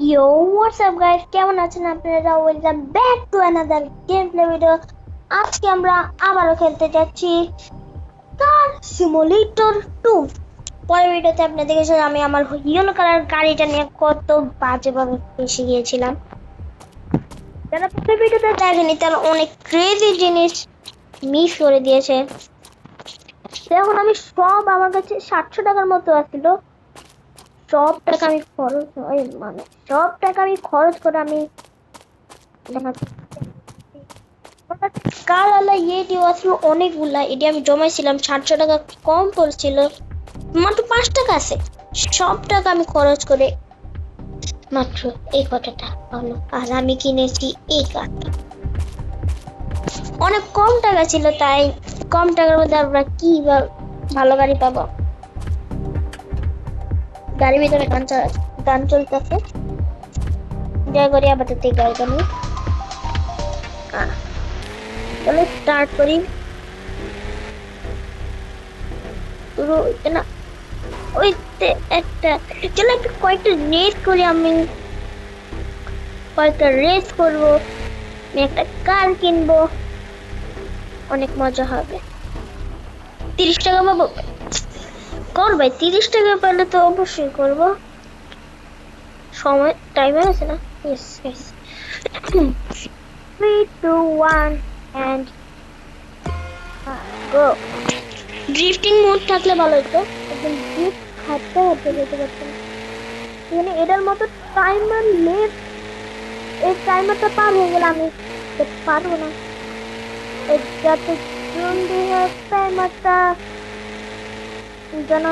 Yo, what's up guys? কেমন আছেন আপনারা? Welcome back to another game play video. আজকে আমরা আবারও খেলতে যাচ্ছি কার সিমুলেটর 2। পরের ভিডিওতে আপনারা দেখেছেন আমি আমার ইয়েলো কালার গাড়িটা নিয়ে কত বাজেভাবে ফেঁসে গিয়েছিলাম। যারা পরের ভিডিওতে দেখেনি তারা অনেক ক্রেজি জিনিস মিস করে দিয়েছে। এখন আমি সব আমার কাছে 700 টাকার মতো আসছিল, সব টাকা আমি খরচ সব টাকা আমি খরচ করে আমি কার আলা এটি আসলো অনেকগুলা, এটি আমি জমাইছিলাম 700 টাকা কম পড়ছিল, মাত্র 5 টাকা আছে। সব টাকা আমি খরচ করে মাত্র এই কটাটা হলো, আর আমি কিনেছি এই কারটা। অনেক কম টাকা ছিল, তাই কম টাকার মধ্যে আমরা কি ভালো গাড়ি পাবো। গাড়ির ভিতরে গান চলতেছে, জয় করি আপাতত এই গাড়িটা নিয়ে। চলো স্টার্ট করি। পুরো না ওই একটা, চলো একটু কয়েকটা রেস করি। আমি কয়েকটা রেস করবো, আমি একটা কার কিনবো, অনেক মজা হবে। 30 টাকা পাবো, কর ভাই, 30 টাকা পেলে তো অবশ্যই করবো। সময় টাইমার আছে না? Yes yes. 3 2 1 and go। Drifting mode থাকলে ভালো হতো, একদম ড্রিফট হাঁটতে হাঁটতে যেতে পারতাম। এখানে এটার মতো টাইমার লেট, এই টাইমারটা পার হয়ে গেলে আমি পারবো না। যাতে জলদি হয় টাইমারটা, যেন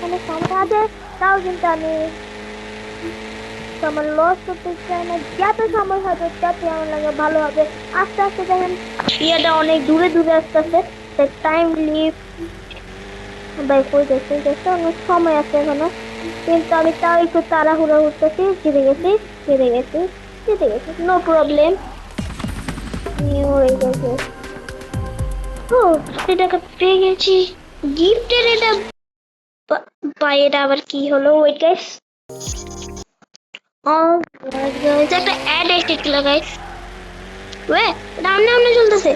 অনেক সময় আছে, তাও কিন্তু আমি আমার লস করতে চাই না। যত সময় হবে তত আমার লাগে ভালো হবে। আস্তে আস্তে দেখেন ইয়েটা অনেক দূরে দূরে আসতেছে, টাইম লিভ ভাই কই যাচ্ছে, অনেক সময় আছে এখনো, কিন্তু আমি তাও একটু তাড়াহুড়া করতেছি। জিতে গেছি, নো প্রবলেম। হয়ে গেছে, ও 30 টাকা পেয়ে গেছি গিফটের। এটা এটা আবার কি হলো? ওয়েট গাইস, একটা অ্যাড এসেছিল গাইস। ওয়ে রান্না চলতেছে,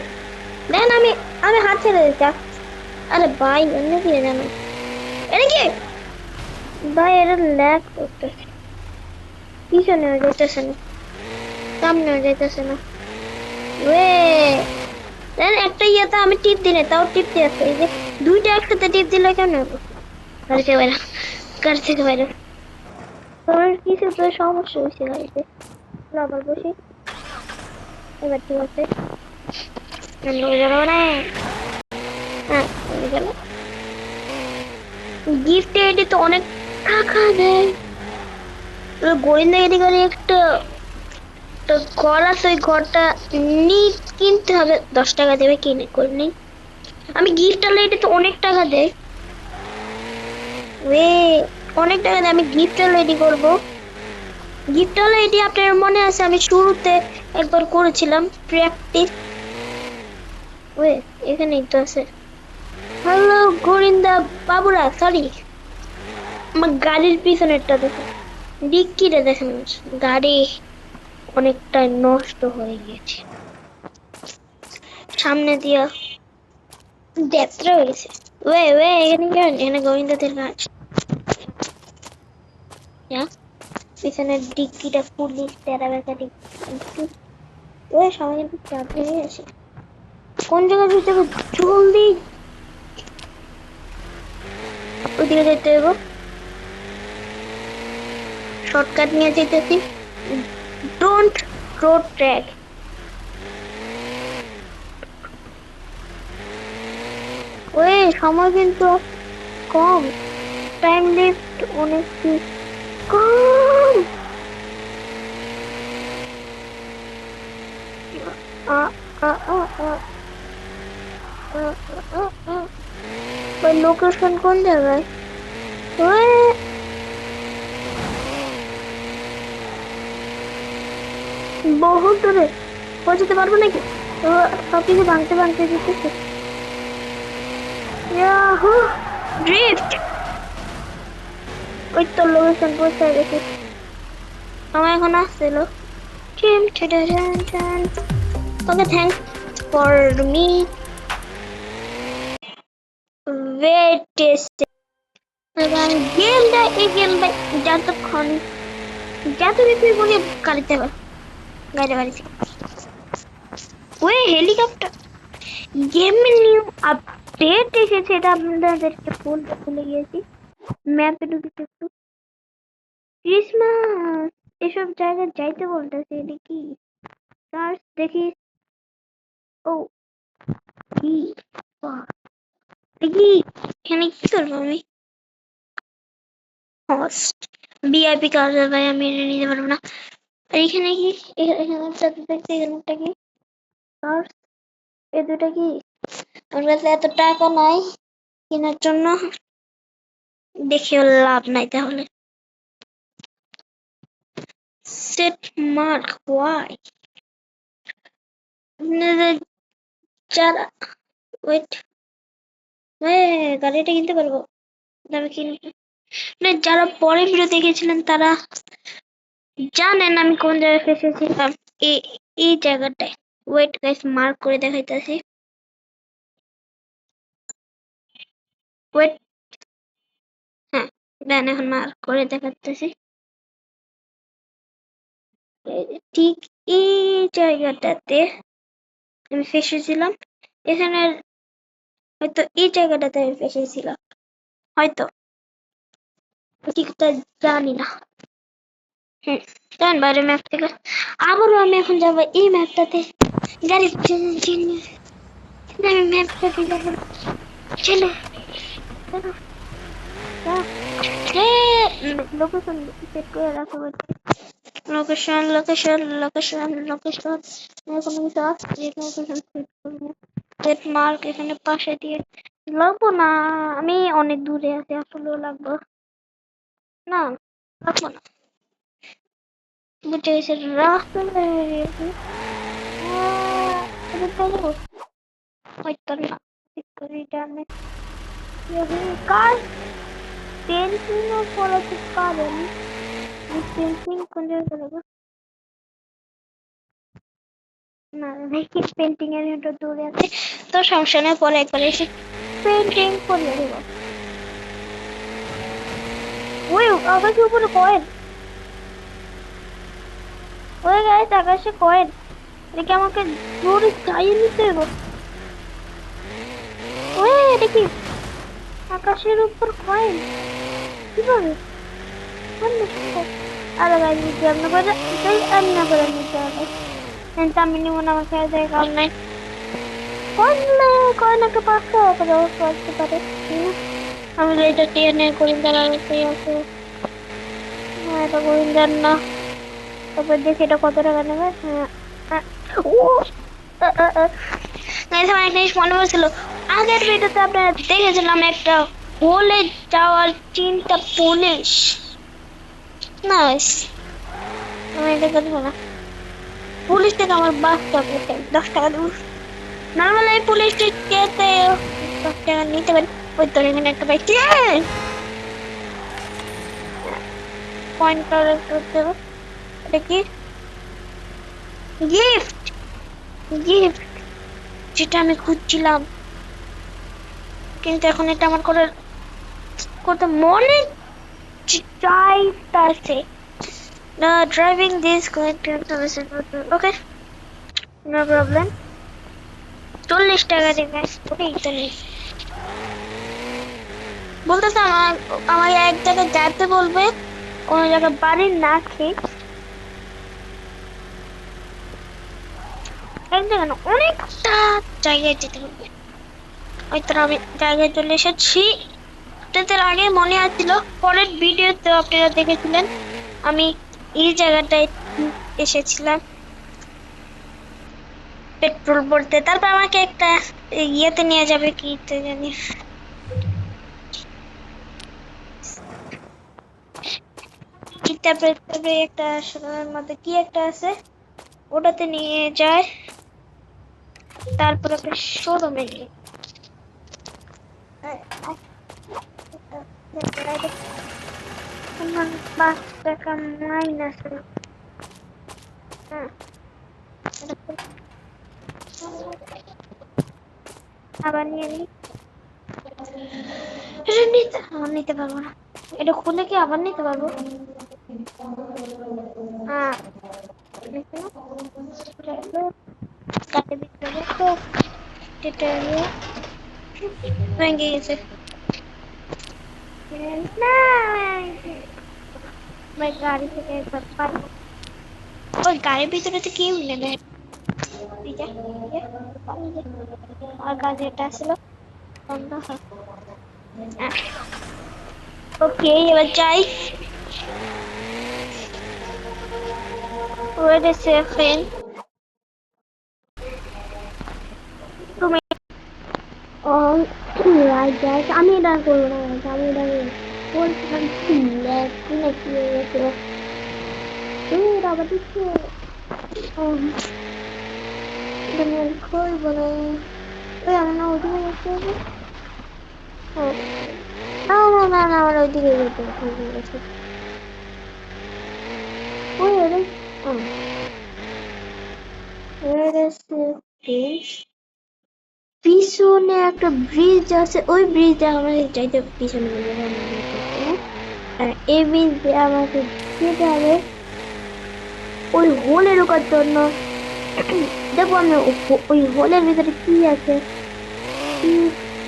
দেন আমি আমি হাত ছেড়ে দিচ্ছি। আরে ভাই অন্য দিয়ে জানো, এটা কি ভাই? এটা ল্যাগ করতেছে, পিছনে হয়ে যাইতেছে না, সামনে হয়ে যাইতেছে না। ওয়ে দেন একটা ইয়েতে আমি টিপ দিলে তাও টিপ দিয়ে আসছে, এই যে দুইটা একসাথে টিপ দিলে কেন হবে? গাড়ি থেকে বাইরে, গাড়ি থেকে বাইরে। তোমার কিছু তো সমস্যা হয়েছে গাড়িতে। আবার বসি, এবার ঠিক আছে। হ্যাঁ গিফট এটি তো অনেক টাকা দেয়। গোয়েন্দা এটি করে একটা ঘর আছে, ওই ঘরটা কিনতে হবে, 10 টাকা দেবে, কিনে করে নিই। আমি গিফট আনলে এটি তো অনেক টাকা দেয়, অনেক টাকা দেয়। আমি গিফট রেডি করবো। গিফট হলো এটি আপনার মনে আছে, আমি শুরুতে একবার করেছিলাম প্র্যাকটিস। ওয়ে এখানেই তো আছে। হ্যালো গোরিন্দা বাবুরা, সরি, আমার গাড়ির পিছনেরটা দেখুন, ডিক্কিটা দেখেন, গাড়ি অনেকটাই নষ্ট হয়ে গেছে, সামনে দিয়া যাত্রা হয়েছে। এখানে কেন? এখানে গোবিন্দাদের গাছ, পিছনের ডিক্কিটা পুলিশ তেরা বেকা ডিক্কি। সবাই কিন্তু চাপ হয়ে আছে, কোন জায়গায় যেতে হবে? জলদি ওইদিকে যেতে হবে, শর্টকাট নিয়ে যেতেছি। Don't road track. ওই সময় কিন্তু কম, টাইম লিফট অনেক কম। ওই লোকেশন কোন জায়গায়? ওই বহুত দূরে, পৌঁছতে পারবো নাকি? সবকিছু ভাঙতে ভাঙতে যেতেছে। ইয়াহু ড্রিফট, ওই তো লোকেশন পৌঁছে গেছি। আমার এখন আসছিল okay thanks for me wait এবং এই গেমটা যতক্ষণ তুই বলে গাড়িতে বাড়িতে ওই হেলিকপ্টার গেমের নিউ আপডেট এসেছে, এটা আপনাদেরকে বলতে ভুলে গিয়েছি। ম্যাপে ঢুকেছে একটু ক্রিসমাস এসব জায়গায় যাইতে বলতেছে, এটা কি সার্চ দেখি। ও কি দেখি এখানে কি করবো আমি? হোস্ট ভিআইপি কার্ড ভাই আমি এটা নিতে পারবো না। আর এখানে কি এখানে দেখতে এখানেটা কি সার্চ এই দুটা কি? আমার কাছে এত টাকা নাই কেনার জন্য, দেখে লাভ নাই তাহলে। সেট মার্ক ওয়াই যারা ওয়েট গাড়িটা কিনতে পারবো আমি কিনবো না। যারা পরে ভিডিও দেখেছিলেন তারা জানেন আমি কোন জায়গায় ফেসেছিলাম। এই জায়গাটায় ওয়েট গাইস মার্ক করে দেখাইতেছি। ওয়েট হ্যাঁ দেন এখন মার্ক করে দেখাতেছি। ঠিক এই জায়গাটাতে আমি ফেসেছিলাম। এখানে হয়তো এই জায়গাটাতে আমি ফেসেছিলাম হয়তো, ঠিকটা জানি না। দেন বাইরে ম্যাপ থেকে আবারও আমি এখন যাবো এই ম্যাপটাতে গাড়ি আমি ম্যাপটাতে যাবো। চলো লোকেশন সেট করে রাখো। লোকেশন লোকেশন লোকেশন লোকেশন কোনো কিছু আসছে লোকেশন সেট করবো। সেট মার্ক এখানে পাশে দিয়ে লাগবো না, আমি অনেক দূরে আছি আসলেও লাগবো না, লাগবো না বুঝে গেছে রাস্তা হয়তো না কার পেন্টিংও করাতে পারেন। পেন্টিং কোন জায়গায় করবো না দেখি পেন্টিং এর একটু দূরে আছে তো সমস্যা নেই, পরে একবার এসে পেন্টিং করিয়ে দেব। ওই আকাশের উপরে কয়েন, ওই গাইস আকাশে কয়েন, দেখি আমাকে জোরে চাইয়ে নিতে হবে। ওই দেখি আকাশের উপর কয়েন কিভাবে? আরে গাইস নিচে আপনি করে আমি না করে নিতে হবে, আমি নিব না, আমার খেয়াল দেয় কারণ নাই। কয়েন একটা 500 টাকা ব্যবস্থা করতে পারে। আমি এটা টেনে গোয়েন্দার আগে আছে, এটা গোয়েন্দার না। তারপর দেখি এটা কত টাকা নেবে। আমার একটা জিনিস মনে পড়ছিল, আগের ভিডিওতে আপনারা দেখেছিলাম একটা হোলে যাওয়ার চিন্তা পুলিশ না, আমি এটা করবো না। পুলিশ থেকে আমার বাঁচতে হবে, 10 টাকা দেবো। নর্মাল এই পুলিশ থেকে 10 টাকা নিতে পারি। ওই তোর এখানে একটা বাইক পয়েন্ট করতে দেবো। এটা কি গিফট? গিফট যেটা আমি খুঁজছিলাম, কিন্তু এখন এটা আমার করতে মনে চাইতেছে না। Driving this okay no problem. 40 টাকা দেবে বলতেছে আমাকে এক জায়গায় যেতে বলবে, কোন জায়গায় বাড়ি না খেয়ে এক জায়গায় না অনেকটা জায়গায় যেতে বলবে। হয়তো আমি জায়গায় চলে এসেছি। আপনাদের আগে মনে আছিল পরের ভিডিওতে আপনারা দেখেছিলেন আমি এই জায়গাটায় এসেছিলাম পেট্রোল ভরতে। তারপর আমাকে একটা ইয়েতে নিয়ে যাবে কি জানি, তারপরে একটা শোরুমের মধ্যে কি একটা আছে ওটাতে নিয়ে যায়, তারপর একটা শোরুমে নিয়ে 5 টাকা মাইনাস। আবার নিয়ে নি। এটা নিতে পারবো না। এটা খুলে কি আবার নিতে পারবো? হ্যাঁ, কাটে ভিতরে তো এটা ভেঙে গেছে। না ভাই, গাড়ি থেকে একবার পাই। ওই গাড়ির ভিতরে তো কেউ নেবে। আর কাজ এটা ছিল বন্ধ হয়। ওকে, এবার যাই। Where is your friend? তুমি রাইট গাইস, আমি এটা করবো না guys, আমি এটা বলছিলাম কি ল্যাগ নাকি হয়ে গেছে। তুমি এটা আবার দিচ্ছে। তুমি করবো না। ওই আমি না ওইদিকে যেতে হবে। না না না না, আমার ওইদিকে যেতে হবে। ওই ওরে where is your friend? পিছনে একটা ব্রিজ আছে, ওই ব্রিজ দিয়ে আমাদের যাইতে পিছনে এই ব্রিজ দিয়ে আমাকে যেতে হবে ওই হোলে ঢোকার জন্য। দেখো আমি ওই হোলের ভিতরে কি আছে, কি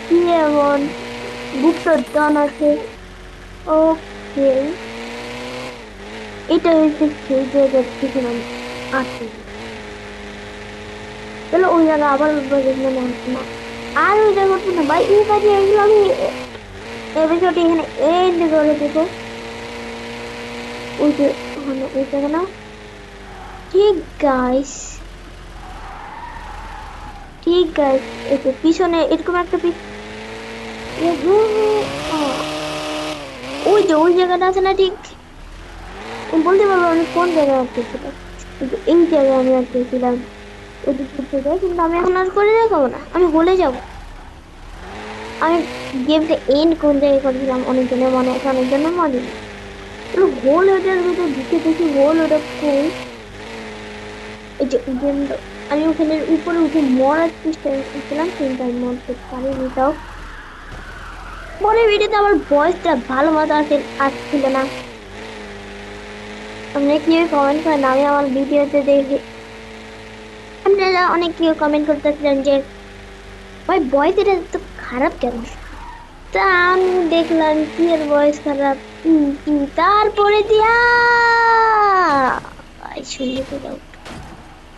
কি এমন গুপ্ত ধন আছে। ওকে, এটা হচ্ছে সেই জায়গার পিছনে আছে। চলো ওই জায়গা আবার মনে হচ্ছে না, আর ওই জায়গা করবো না ভাই। এই বাড়ি এগুলো আমি এপিসোড এখানে এন্ড করে দেবো। ওই যে ওখানে ওই জায়গা না। ঠিক গাইস, ঠিক গাইস, এই যে পিছনে এরকম একটা ওই যে ওই জায়গাটা আছে না, ঠিক আমি বলতে পারবো আমি কোন জায়গায় আটকেছিলাম। এই জায়গায় আমি আটকেছিলাম ওই দিক থেকে, কিন্তু আমি এখন আর করে দেখাবো না, আমি বলে যাবো। আমি গেমটা এন্ড কোন জায়গায় করেছিলাম অনেকজনের মনে আছে, অনেকজনের মনে নেই। হোল ওটার ভিতরে ঢুকে দেখি হোল ওটা কোন। এই যে গেমটা আমি ওখানে উপরে উঠে মরার চেষ্টা করছিলাম, কিন্তু আমি মরতে পারিনি। তাও পরে ভিডিওতে আমার ভয়েসটা ভালো মতো আসছিল না। আপনারা কেউ কমেন্ট করেন, আমি আমার ভিডিওতে দেখি আপনারা অনেক কেউ কমেন্ট করতেছিলেন যে ভাই ভয়েস এটা তো খারাপ কেন। তা আমি দেখলাম কি এর ভয়েস খারাপ, তারপরে দিয়া ভাই সুন্দর করে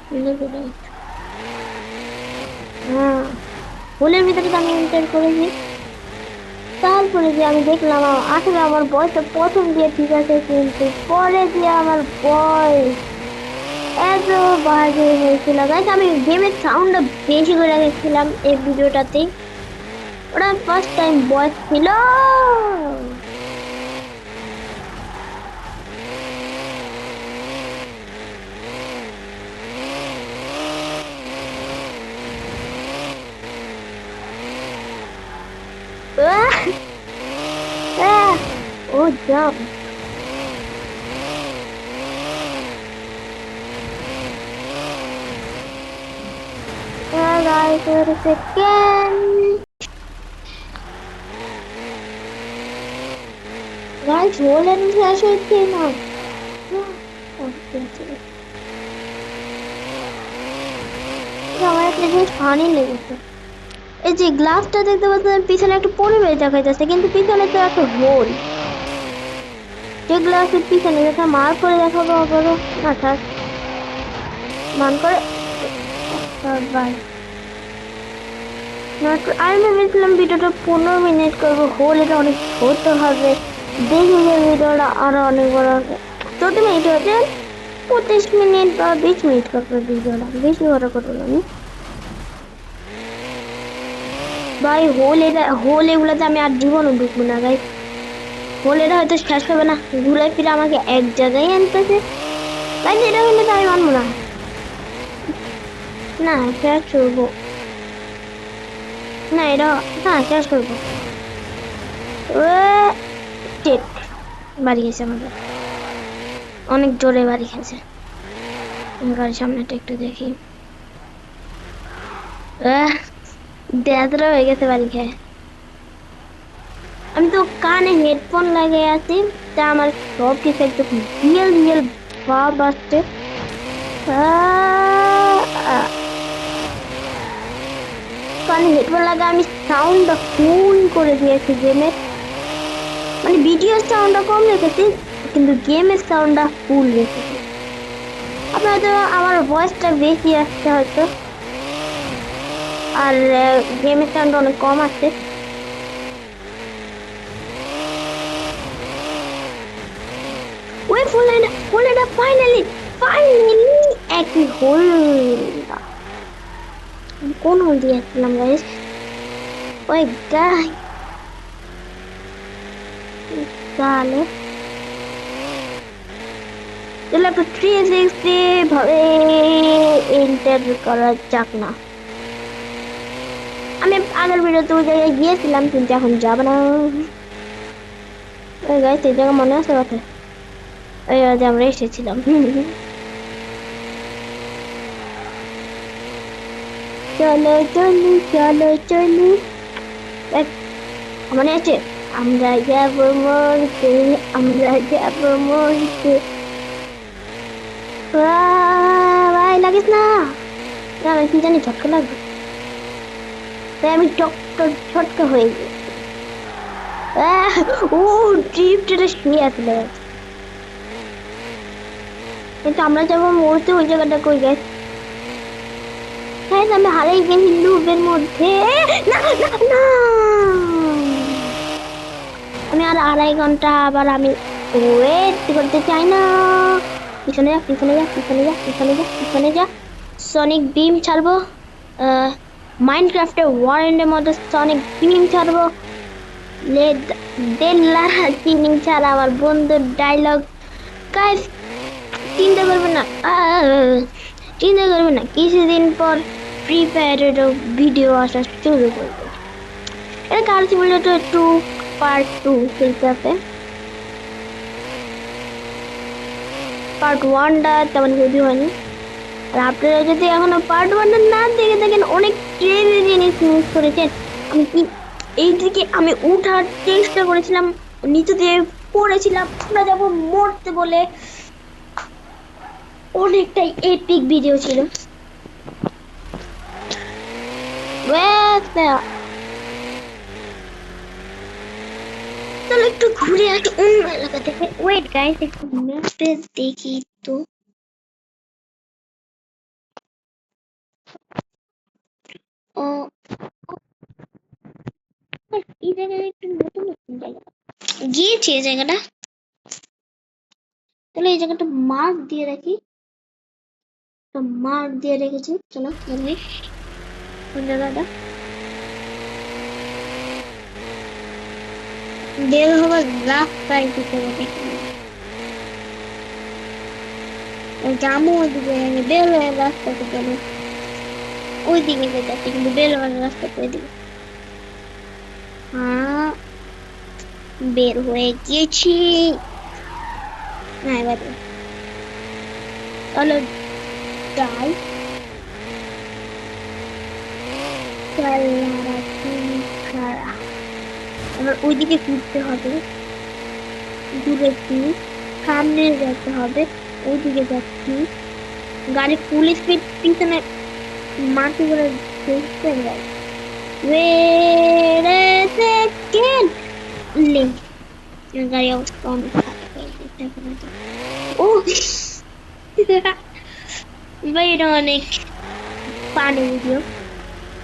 সুন্দর করে হ্যাঁ, হোলের ভিতরে তো আমি এন্টার করেছি। তারপরে যে আমি দেখলাম আসলে আমার বয়সটা প্রথম দিয়ে ঠিক আছে, কিন্তু পরে দিয়ে আমার বয়স এত বাজে হয়েছিল গাইস। আমি গেমের সাউন্ডটা বেশি করে রেখেছিলাম এই ভিডিওটাতে, ওটা ফার্স্ট টাইম বয়স ছিল। ও জাম guys, wait a second. Guys, whole and flash হচ্ছে না। আমার একটা জিনিস ফানি লেগেছে, এই যে গ্লাসটা দেখতে পাচ্ছেন পিছনে একটা পরিবেশ দেখা যাচ্ছে, কিন্তু পিছনে তো একটা হোল। যে গ্লাসের পিছনে দেখা মার করে দেখাবো আবারও না, থাক মান করে বাই। আমি ভেবেছিলাম ভিডিওটা 15 মিনিট করবো, হোল এটা অনেক ছোট হবে, দেখি যে ভিডিওটা আরো অনেক বড় হবে। 14 মিনিট হয়েছে, 25 মিনিট বা 20 মিনিট করবো ভিডিওটা, বেশি বড় করবো না আমি ভাই। হোল এগুলোতে আমি আর জীবনও ঢুকবো না ভাই। হোল এটা হয়তো শেষ হবে না, ঘুরে ফিরে আমাকে এক জায়গায় আনতেছে ভাই। এটা হলে তো আমি মানবো না, না শেষ করবো না, এটা না শেষ করবো। বাড়ি গেছে আমাদের। অনেক জোরে বাড়ি খেয়েছে। গাড়ির সামনেটা একটু দেখি। দেয়াতরা হয়ে গেছে বাড়ি খেয়ে। আমি তো কানে হেডফোন লাগিয়ে আছি, তা আমার সব কিছু একদম রিয়েল রিয়েল ভাব আসছে। কানে হেডফোন লাগা আমি সাউন্ডটা ফুল করে দিয়েছি গেমের, মানে ভিডিওর সাউন্ডটা কম রেখেছি কিন্তু গেমের সাউন্ডটা ফুল রেখেছি। আপনার তো আমার ভয়েসটা বেশি আসছে হয়তো, আর গেমের সাউন্ড অনেক কম আসছে। ওই ফুলেটা ফাইনালি ফাইনালি একই হল। কোন হল দিয়ে আসছিলাম গাইস? ওই গাই তাহলে তাহলে একটু 360 ভাবে এন্টার করা যাক না। আমি আগের ভিডিওতে ওই জায়গায় গিয়েছিলাম কিন্তু এখন যাব না। ওই গাইস এই জায়গা মনে আছে কথা, ওই যে আমরা এসেছিলাম। চলো চলো চলো চলো, মনে আছে আমরা যাব মরতে, আমরা যাব মরতে। ভাই লাগিস না, না কি জানি ঝটকা লাগবে, তাই আমি ছটকা হয়ে গেছি। ও ড্রিফটটা শুয়ে আসলে, কিন্তু আমরা যাবো মরতে। ওই জায়গাটা কই গেছে? হ্যাঁ আমি হারাই গেছি লুপের মধ্যে। না না না, আমি আর 2.5 ঘন্টা আবার আমি ওয়েট করতে চাই না। পিছনে যা পিছনে যা পিছনে যা পিছনে যা পিছনে যা। সনিক বিম ছাড়বো, মাইনক্রাফটের ওয়ারেন্টের মধ্যে সনিক বিম ছাড়বো। চিনি ছাড়া আমার বন্ধুর ডায়লগ। গাইস চিন্তা করবে না, চিন্তা করবে না, কিছুদিন পর ফ্রি ফায়ারের ভিডিও আসা শুরু করবে। এটা কার সিমুলেটর 2 পার্ট 2 চলতে আছে। পার্ট 1টা তেমন হেভি হয়নি, আর আপনারা যদি এখনো পার্ট 1টা না দেখে থাকেন অনেক ক্রেজি জিনিস মিস করেছেন। আমি কি এইদিকে আমি উঠার চেষ্টা করেছিলাম, নিচে দিয়ে পড়েছিলাম, আমরা যাবো মরতে বলে। অনেকটাই এপিক ভিডিও ছিল। চলো একটু ঘুরে আসি অন্য এলাকা থেকে। ওয়েট গাইস একটু ম্যাপে দেখি তো। ও এই জায়গাটা একটু নতুন নতুন জায়গা গিয়েছি, এই জায়গাটা তাহলে এই জায়গাটা মার্ক দিয়ে রাখি, মার্ক দিয়ে রেখেছি। চলো দেখি কোন জায়গাটা। বের হবার রাস্তায় দিতে হবে, জামু ওইদিকে বের হয়ে রাস্তা থেকে আমি ওইদিকে যেতে, কিন্তু বের হওয়ার রাস্তা ওইদিকে। হ্যাঁ বের হয়ে গিয়েছি। না এবার চলো যাই। এবার ওইদিকে ঘুরতে হবে, দূরে সামনে যেতে হবে। ওইদিকে যাচ্ছি, গাড়ি ফুল স্পিড পিছনে মাটি করে দেখতে যাই। Wait a second. গাড়ি অবস্থা অনেক খারাপ। ও এটা অনেক ফানি ভিডিও,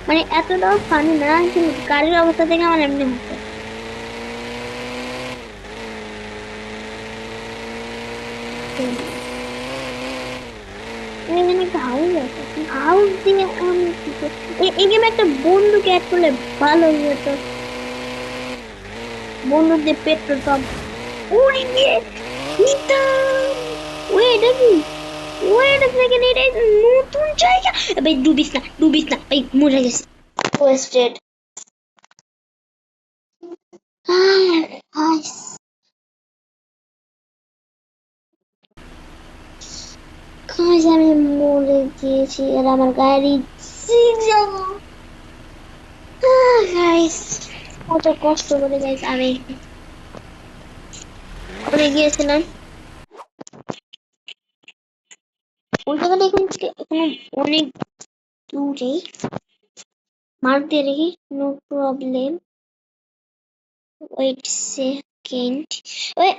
মানে এতটাও ফানি না কিন্তু গাড়ির অবস্থা দেখে আমার এমনি হচ্ছে। এখানে একটা হাউস আছে, হাউস দিয়ে আমি এই গেমে একটা বন্দুক অ্যাড করলে ভালো হতো। বন্দুক দিয়ে পেট্রোল পাম্প উড়ে গিয়ে নিতাম। ওয়েট কি, ওয়েট আ সেকেন্ড, এটা নতুন জায়গা। ভাই ডুবিস না ডুবিস না ভাই, মরে গেছে ওয়েস্টেড। আমি মরে গিয়েছি আর আমার গাড়ি গাইস কত কষ্ট করে গাইস আমি পড়ে গিয়েছিলাম ওই জায়গাটা এখন থেকে এখনো অনেক দূরে মারতে রেখে no problem wait second wait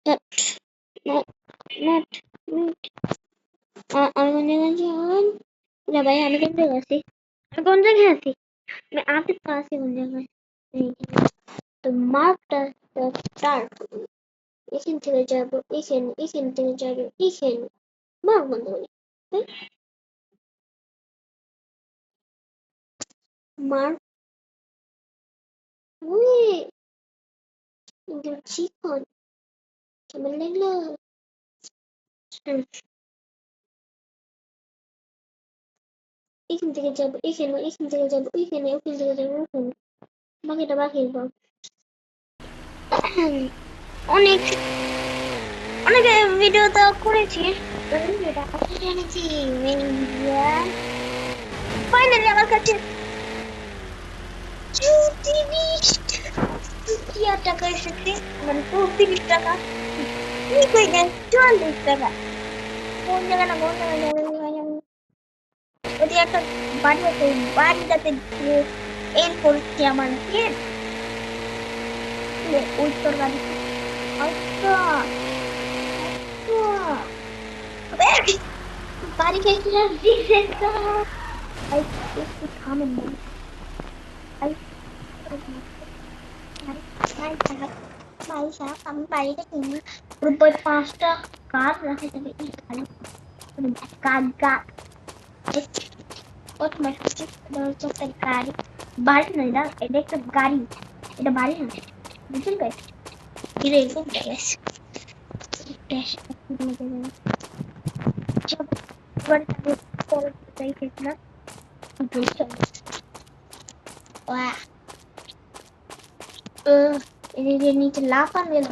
not not not আমি কোন জায়গায় আছি না ভাই আমি কোন জায়গায় আছি আমি কোন জায়গায় আছি আমি आपके पास ही কোন জায়গায় তো মার্কটা স্টার্ট এখান থেকে যাবো এখান থেকে যাবো এখানে মার্ক বন্ধ করি মার্ক চিকন কেমন লাগলো এখান থেকে যাবো এখান থেকে যাবো ওখান থেকে যাবো ওখানে বাকিটা বাকি অনেক অনেক ভিডিও তো করেছি ফাইনালি আমার কাছে 34 টাকা এসেছে মানে 34 টাকা কি কই দেন 44 টাকা কোন জায়গা না কোন জায়গা ওটি একটা বাড়ি আছে বাড়িটাতে এর করছি আমার গেট ওই তোর গাড়ি আচ্ছা বাড়ি খেয়েছি না দিয়েছে আই একটু থামেন না আই ভাই সাহেব আমি বাড়িতে কিনি রুপোর 5টা কাজ রাখা যাবে এখানে কাজ অটোমেটিক একটা গাড়ি বাড়ি না এটা একটা গাড়ি এটা বাড়ি না বুঝলেন গাইস এটা এরকম গ্যাস গ্যাস নিচে লাফান গেল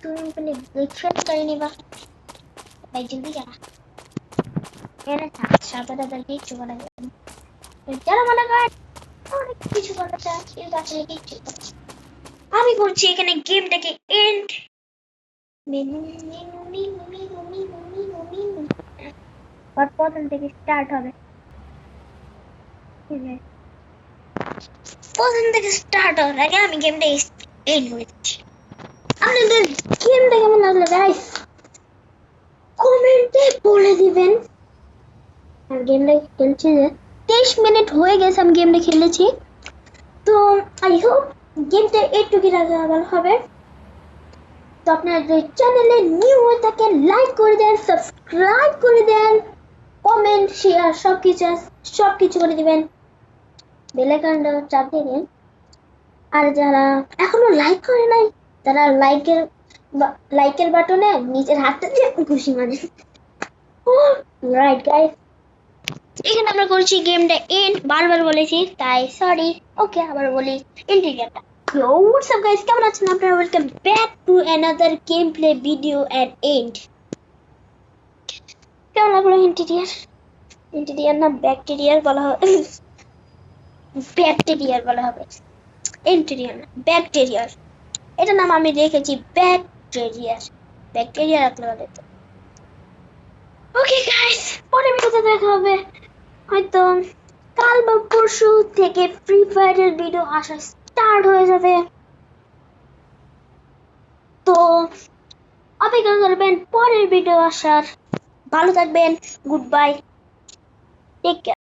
তুমি দেখছেন করেনি বা ভাই জলদি যা এরা সাঁতার কিচ্ছু করা যাবে না যারা মনে করেন অনেক কিছু করা যায় কিন্তু আসলে কিচ্ছু আমি করছি এখানে গেমটাকে এন্ড আর প্রথম থেকে স্টার্ট হবে প্রথম থেকে স্টার্ট হওয়ার আগে আমি গেমটা এন্ড করে দিচ্ছি আপনাদের গেমটা কেমন লাগলো গাইস কমেন্টে বলে দিবেন আর গেমটা খেলছি যে 23 মিনিট হয়ে গেছে আমি গেমটা খেলেছি তো আই হোপ গেমটা একটু রাখা ভালো হবে তো আপনারা যদি চ্যানেলে নিউ হয়ে থাকেন লাইক করে দেন সাবস্ক্রাইব করে দেন কমেন্ট শেয়ার সবকিছু করে দিবেন বেল আইকনটা চাপ দিয়ে দিন আর যারা এখনো লাইক করে নাই তারা লাইকের বাটনে নিচের হাতটা দিয়ে খুশি মানে রাইট গাইস এখানে আমরা করছি গেমটা এন্ড বারবার বলেছি তাই সরি ওকে আবার বলি ইন্টিগ্রেটটা Yo, what's up guys? কেমন আছেন আপনারা? Welcome back to another gameplay video at end. কেমন লাগলো ইন্টিরিয়ার না ব্যাকটেরিয়ার বলা হবে ব্যাকটেরিয়ার বলা হবে ইন্টিরিয়ার না ব্যাকটেরিয়ার এটা নাম আমি রেখেছি ব্যাকটেরিয়া রাখলে ভালো হতো ওকে গাইস পরে ভিডিওতে দেখা হবে হয়তো কাল বা পরশু থেকে ফ্রি ফায়ারের ভিডিও আসা স্টার্ট হয়ে যাবে তো অপেক্ষা করবেন পরের ভিডিও আসার ভালো থাকবেন গুড বাই টেক কেয়ার